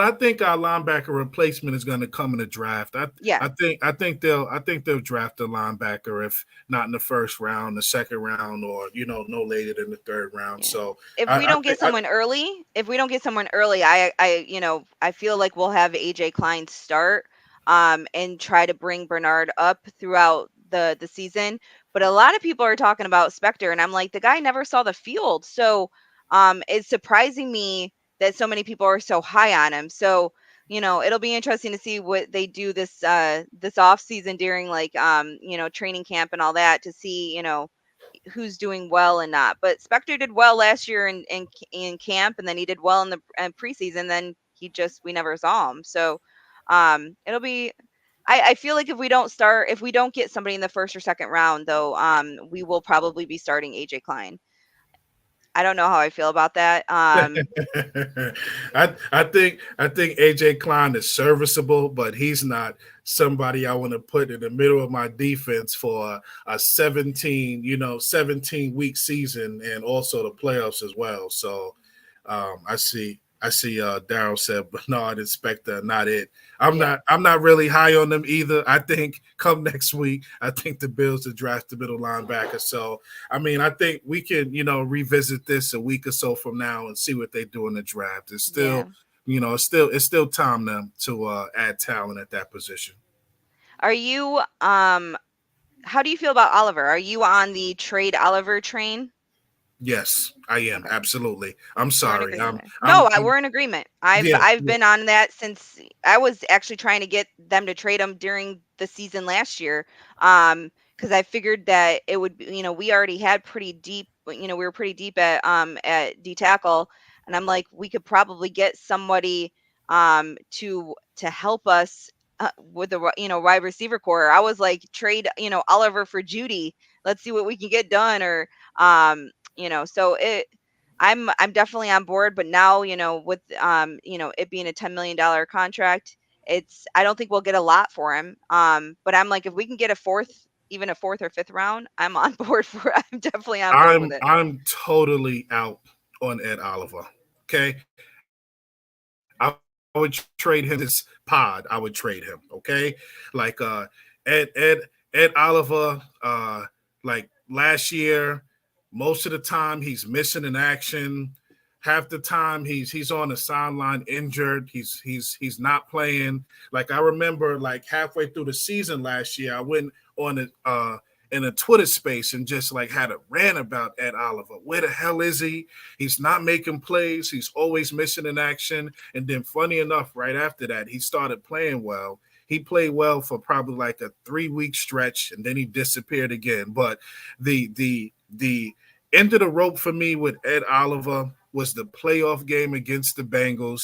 I think our linebacker replacement is going to come in the draft. I yeah, I think I think they'll draft a linebacker if not in the first round, the second round, or no later than the third round. yeah. So If I we I don't think get someone early, I feel like we'll have AJ Klein start and try to bring Bernard up throughout the season. But a lot of people are talking about Spector, and I'm like, the guy never saw the field. So it's surprising me that so many people are so high on him. So, it'll be interesting to see what they do this off season during like training camp and all that to see, who's doing well and not. But Spector did well last year in camp, and then he did well in the preseason. Then we never saw him. So it'll be. I feel like if we don't get somebody in the first or second round, though, we will probably be starting AJ Klein. I don't know how I feel about that. I think AJ Klein is serviceable, but he's not somebody I want to put in the middle of my defense for a 17 week season and also the playoffs as well. So I see Daryl said Bernard and Spector, not it. I'm Yeah, not I'm not really high on them either. I think come next week, I think the Bills to draft the middle linebacker. So I mean, I think we can, revisit this a week or so from now and see what they do in the draft. It's yeah. still, it's still time to add talent at that position. Are you How do you feel about Oliver? Are you on the trade Oliver train? Yes, I am. Okay. Absolutely. I'm We're in sorry. agreement. I'm, No, I'm we're in agreement. I've yeah, I've yeah. been on that since I was actually trying to get them to trade him during the season last year. Because I figured that it would be, we already had pretty deep, we were pretty deep at D tackle, and I'm like, we could probably get somebody to help us with the wide receiver core. I was like, trade Oliver for Judy. Let's see what we can get done, or so I'm definitely on board, but now, with it being a $10 million contract, I don't think we'll get a lot for him. But I'm like, if we can get even a fourth or fifth round, I'm on board for it. I'm definitely on board with it. I'm totally out on Ed Oliver. Okay. I would trade him this pod. I would trade him. Okay. Like Ed Oliver, like last year, most of the time he's missing in action. Half the time he's on the sideline injured. He's not playing. Like I remember, like halfway through the season last year, I went on in a Twitter space and just like had a rant about Ed Oliver. Where the hell is he? He's not making plays. He's always missing in action. And then, funny enough, right after that, he started playing well. He played well for probably like a 3 week stretch, and then he disappeared again. But the end of the rope for me with Ed Oliver was the playoff game against the Bengals.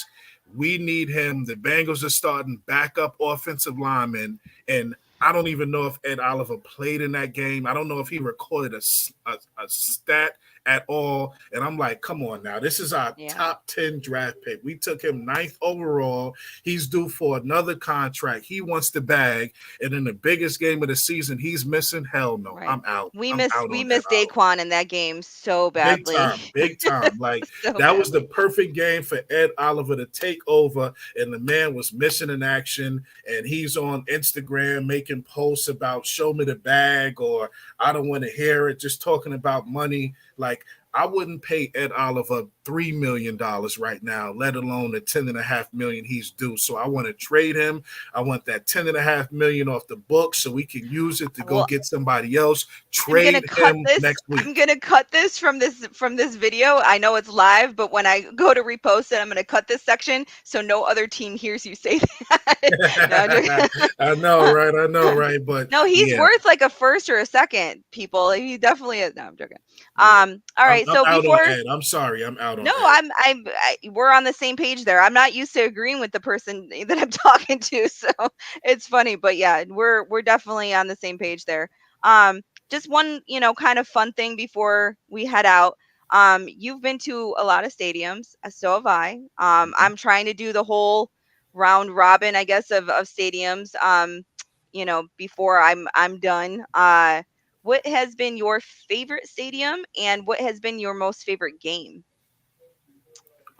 We need him. The Bengals are starting backup offensive linemen, and I don't even know if Ed Oliver played in that game. I don't know if he recorded a stat at all. And I'm like, come on now. This is our Yeah. top 10 draft pick. We took him ninth overall. He's due for another contract. He wants the bag. And in the biggest game of the season, he's missing. Hell no. Right. I'm out. We I'm miss out we on Ed missed Oliver. Daquan in that game so Big badly. time, big time. Like So that was the badly. perfect game for Ed Oliver to take over, and the man was missing in action. And he's on Instagram making posts about "show me the bag" or "I don't want to hear it," just talking about money. Like I wouldn't pay Ed Oliver $3 million right now, let alone the 10.5 million he's due. So I want to trade him. I want that 10.5 million off the books so we can use it to go Well, get somebody else. I'm gonna Trade cut him this. next I'm week. gonna cut this from this video. I know it's live, but when I go to repost it, I'm gonna cut this section so no other team hears you say that. No, I'm joking. I know, right? I know, right? But No, he's yeah, worth like a first or a second, people. He definitely is. No, I'm joking. yeah. All I'm, right. I'm So out on before, Ed. I'm sorry. I'm out no, on Ed. we're on the same page there. I'm not used to agreeing with the person that I'm talking to, so it's funny. But yeah, we're definitely on the same page there. Um, just one, kind of fun thing before we head out. You've been to a lot of stadiums, so have I. Mhm. I'm trying to do the whole round robin, I guess, of stadiums. Before I'm done. What has been your favorite stadium, and what has been your most favorite game?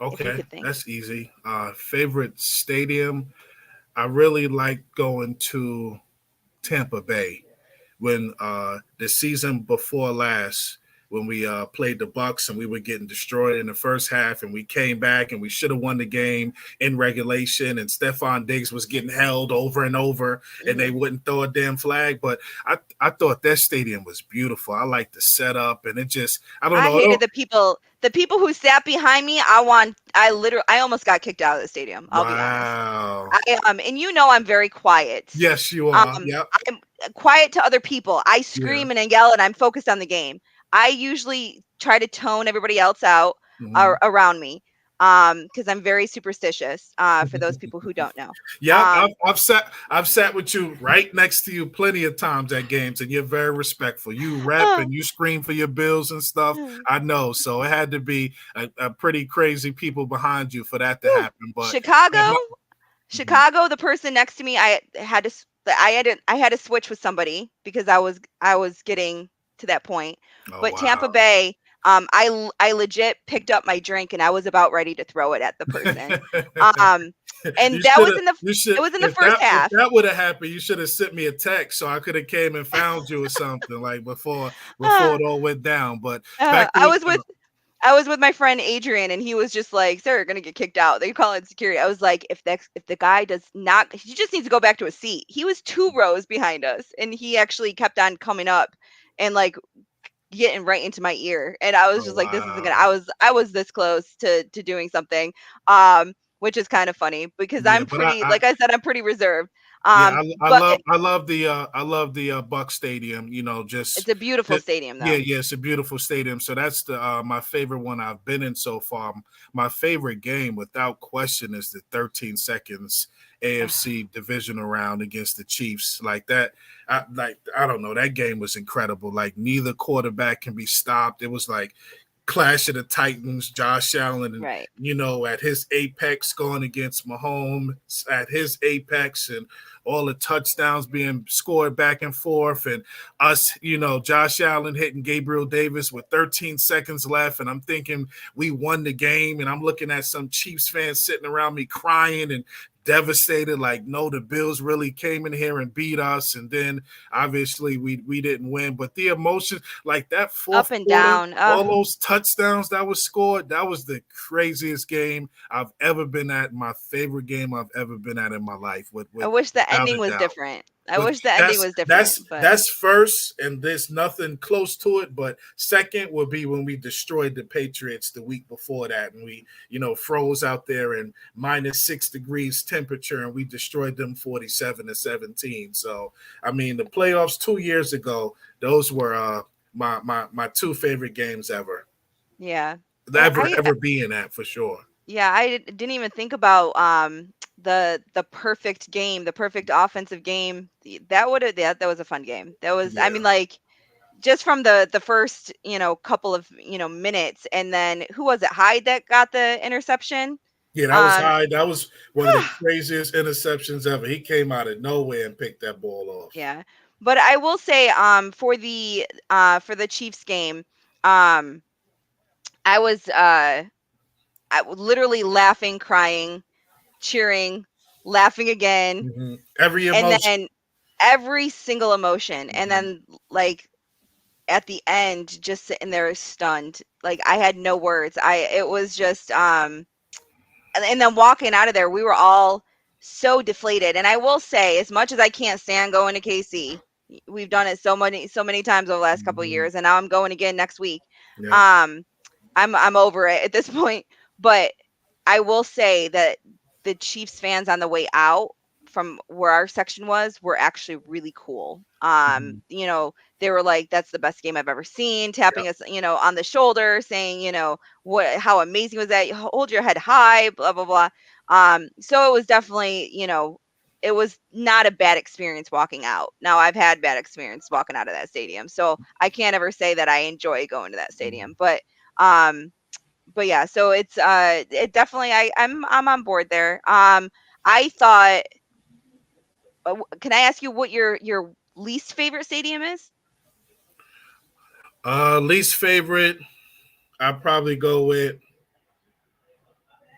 If you Okay, could think. that's easy. Favorite stadium? I really like going to Tampa Bay. When the season before last, when we played the Bucks and we were getting destroyed in the first half, and we came back and we should have won the game in regulation, and Stephon Diggs was getting held over and over, and they Mhm. wouldn't throw a damn flag. But I thought that stadium was beautiful. I like the setup, and it just I don't I know. I hated don't, the people who sat behind me. I almost got kicked out of the stadium. I'll be honest. wow. And I'm very quiet. Yes, you are. Um, Yep. I'm quiet to other people. I Yeah. scream and I yell and I'm focused on the game. I usually try to tone everybody else out Mhm. around me. Because I'm very superstitious. For those people who don't know. Yep, Um, I've sat with you right next to you plenty of times at games, and you're very respectful. You rep and you scream for your bills and stuff. I know, so it had to be a pretty crazy people behind you for that to whew. happen. But Chicago. yeah, mhm. Chicago, the person next to me, I had to switch with somebody because I was getting to that point. Oh But Tampa wow. Bay, I legit picked up my drink and I was about ready to throw it at the person. Um, and You that should was have. in the You should. it was in the If first that half. would have happened, you should have sent me a text so I could have came and found you or something like before Uh, it all went down. But back to I the. was with I was with my friend Adrian, and he was just like, "Sir, you're gonna get kicked out." They call it security. I was like, "If the guy does not, he just needs to go back to a seat." He was 2 rows behind us, and he actually kept on coming up and like getting right into my ear, and I was Oh just like, this isn't wow. gonna. I was this close to doing something, which is kind of funny because Yeah, I'm but pretty, like I said, I'm pretty reserved. yeah, But I love the Buck Stadium. You know, it's a beautiful just stadium yeah, though. yeah, it's a beautiful stadium. So that's the my favorite one I've been in so far. My favorite game, without question, is the 13 seconds AFC divisional round against the Chiefs. Like that, I don't know, that game was incredible. Like neither quarterback can be stopped. It was like Clash of the Titans, Josh Allen, and Right. at his apex going against Mahomes at his apex, and all the touchdowns being scored back and forth, and us, Josh Allen hitting Gabriel Davis with 13 seconds left, and I'm thinking we won the game, and I'm looking at some Chiefs fans sitting around me crying and devastated, like, no, the Bills really came in here and beat us, and then obviously we didn't win, but the emotion, like that Up fourth and quarter, down. all those touchdowns that was scored, that was the craziest game I've ever been at. My favorite game I've ever been at in my life, I wish the without ending a was doubt. different. I But wish the ending that's was different, that's but that's first, and there's nothing close to it. But second would be when we destroyed the Patriots the week before that, and we, froze out there in -6 degrees temperature, and we destroyed them 47-17. So I mean, the playoffs 2 years ago, those were my two favorite games ever, yeah. ever I ever being at, for sure. Yeah, I didn't even think about the perfect game, the perfect offensive game. That would have that was a fun game. That was, I Yeah. mean, like, just from the first, couple of, minutes, and then who was it? Hyde that got the interception. Yeah, that was Um high. That was one of the craziest interceptions ever. He came out of nowhere and picked that ball off. yeah. But I will say for the Chiefs game, I was literally laughing, crying, cheering, laughing again, Every and emotion. then every single emotion, and Mhm. then, like, at the end, just sitting there stunned, like I had no words. I It was just and then walking out of there, we were all so deflated. And I will say, as much as I can't stand going to KC, we've done it so many times over the last couple of Mhm. years, and now I'm going again next week. Yeah. um I'm over it at this point. But I will say that the Chiefs fans on the way out from where our section was were actually really cool. Mhm. They were like, "That's the best game I've ever seen," Yep. tapping us, on the shoulder, saying, how amazing was that? Hold your head high, blah blah blah. So it was definitely, it was not a bad experience walking out. Now, I've had bad experience walking out of that stadium, so I can't ever say that I enjoy going to that Mhm. stadium. Um, but yeah, so it definitely, I'm on board there. I thought, can I ask you what your least favorite stadium is? Least favorite, I'd probably go with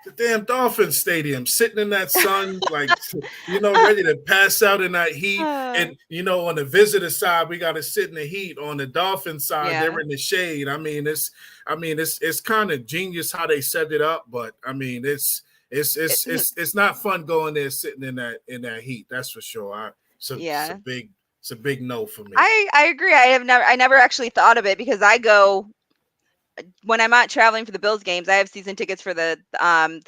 the damn Dolphin Stadium, sitting in that sun, like, ready to pass out in that heat. Uh, And on the visitor side, we got to sit in the heat. On the Dolphin side, they're yeah. in the shade. I mean, it's kind of genius how they set it up, but I mean, it's It, it's it's it's not fun going there sitting in that heat. That's for sure. It's a yeah. big no for me. I agree. I never actually thought of it because I go when I'm not traveling for the Bills games. I have season tickets for the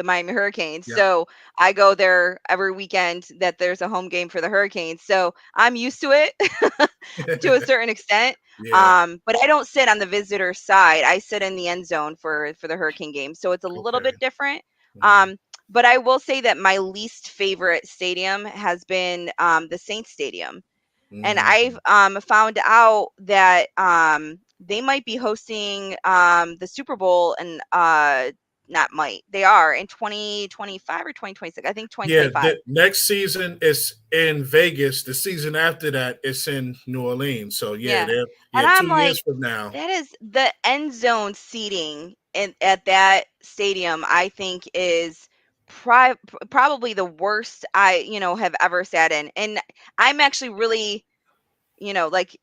Miami Hurricanes. Yep. So I go there every weekend that there's a home game for the Hurricanes. So I'm used to it to a certain extent. Yeah. But I don't sit on the visitor side. I sit in the end zone for the Hurricane game. So it's a little Okay. bit different. Mhm. Um, but I will say that my least favorite stadium has been the Saints Stadium. And I've Mhm. found out that they might be hosting the Super Bowl, and not might, they are in 2025 or 2026. I think Yeah, 2025. the next season is in Vegas. The season after that is in New Orleans. So yeah, Yeah. they're And yeah, I'm 2 years like, from now. that is the end zone seating at that stadium, I think is probably the worst I, have ever sat in. And I'm actually really, like,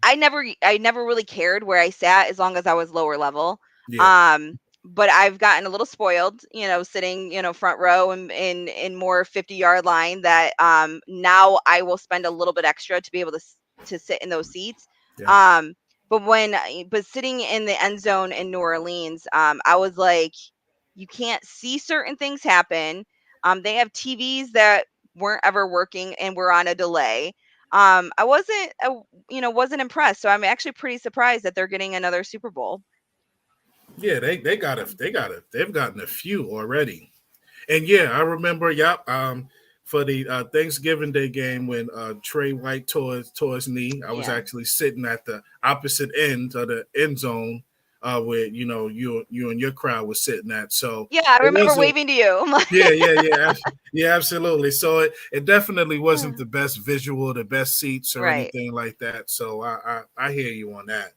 I never really cared where I sat as long as I was lower level. Yeah. But I've gotten a little spoiled, sitting, front row in more 50-yard line, that now I will spend a little bit extra to be able to sit in those seats. Yeah. Um but sitting in the end zone in New Orleans, I was like, you can't see certain things happen. They have TVs that weren't ever working and were on a delay. I wasn't, wasn't impressed. So I'm actually pretty surprised that they're getting another Super Bowl. Yeah, Um, they've gotten a few already. And yeah, I remember, yep, for the Thanksgiving Day game when Trey White tore his knee, I was yeah. actually sitting at the opposite end of the end zone, where you and your crowd was sitting at. So Yeah, I it remember wasn't. waving to you. I'm like, Yeah, absolutely. So it definitely wasn't the best visual, the best seats or right. anything like that. So I hear you on that.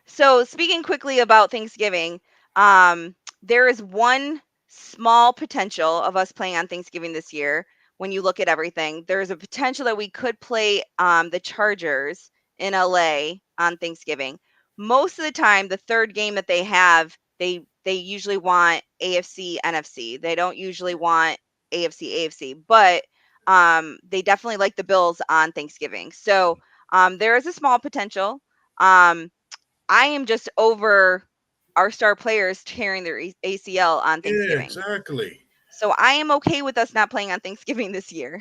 So, speaking quickly about Thanksgiving, um, there is one small potential of us playing on Thanksgiving this year. When you look at everything, there's a potential that we could play the Chargers in LA on Thanksgiving. Most of the time, the third game that they have, they usually want AFC NFC. They don't usually want AFC, but they definitely like the Bills on Thanksgiving. So there is a small potential. Um, I am just over our star players tearing their ACL on Yeah, Thanksgiving. exactly. So I am okay with us not playing on Thanksgiving this year.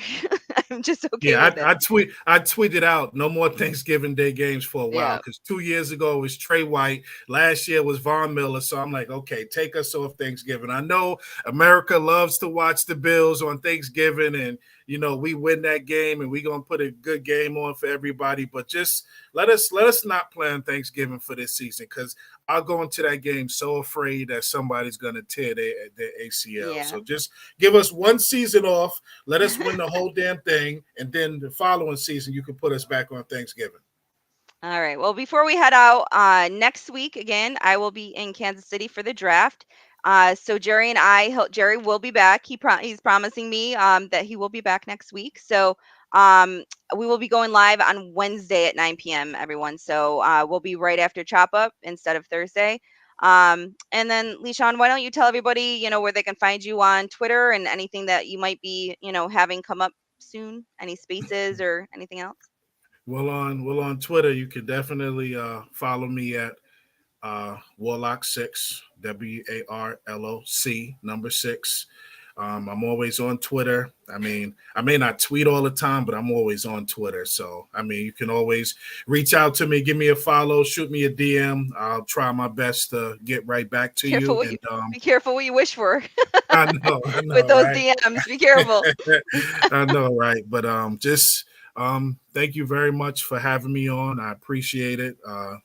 I'm just okay Yeah, with it. I tweeted out no more Thanksgiving Day games for a while Yeah. because 2 years ago it was Trey White. Last year was Von Miller. So I'm like, okay, take us off Thanksgiving. I know America loves to watch the Bills on Thanksgiving, and we win that game, and we're gonna put a good game on for everybody. But just let us not plan Thanksgiving for this season because I'll go into that game so afraid that somebody's gonna tear their ACL. Yeah. So just give us one season off, let us win the whole damn thing, and then the following season you can put us back on Thanksgiving. All right. Well, before we head out, next week again, I will be in Kansas City for the draft. So Jerry and Jerry will be back. He's promising me that he will be back next week. So um, we will be going live on Wednesday at 9 p.m. Everyone. So we'll be right after Chop Up instead of Thursday. And then LeShawn, why don't you tell everybody, where they can find you on Twitter and anything that you might be, having come up soon, any spaces or anything else? On Twitter, you can definitely follow me at Warlock 6, WARLOC number 6. I'm always on Twitter. I mean, I may not tweet all the time, but I'm always on Twitter. So, I mean, you can always reach out to me, give me a follow, shoot me a DM. I'll try my best to get right back to Careful you. what you And be careful what you wish for I with know, those right? DMs. Be careful. I know, right? But just thank you very much for having me on. I appreciate it.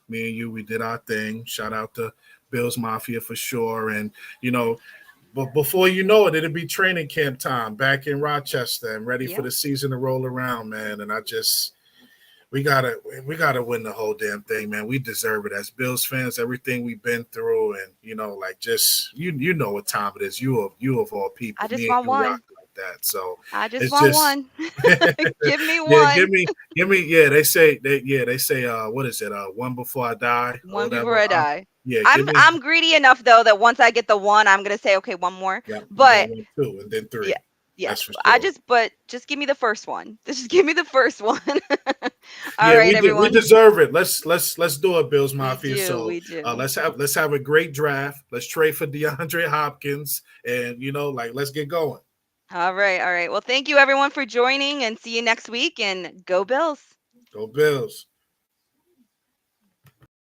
Me and you, we did our thing. Shout out to Bills Mafia for sure. And you know, but before you know it, it'll be training camp time back in Rochester and ready for Yep. the season to roll around, man. And I just we gotta win the whole damn thing, man. We deserve it as Bills fans. Everything we've been through, and like just you know what time it is. You of all I people, just me and want you rock one. like that. So I just it's want just one. Give me yeah. one. Give me. They say what is it? One before I die or One before whatever. I die. Yeah, I'm give me. I'm greedy enough though that once I get the one, I'm gonna say, okay, one more. Yeah, you got But 1, 2, and then yeah, 3. yes. That's for sure. But just give me the first one. Just give me the first one. All Yeah, right, we everyone. deserve it. Let's do it, Bills We Mafia. do, So we do. let's have a great draft. Let's trade for DeAndre Hopkins, and let's get going. All right, all right. Well, thank you everyone for joining and see you next week and go Bills. Go Bills.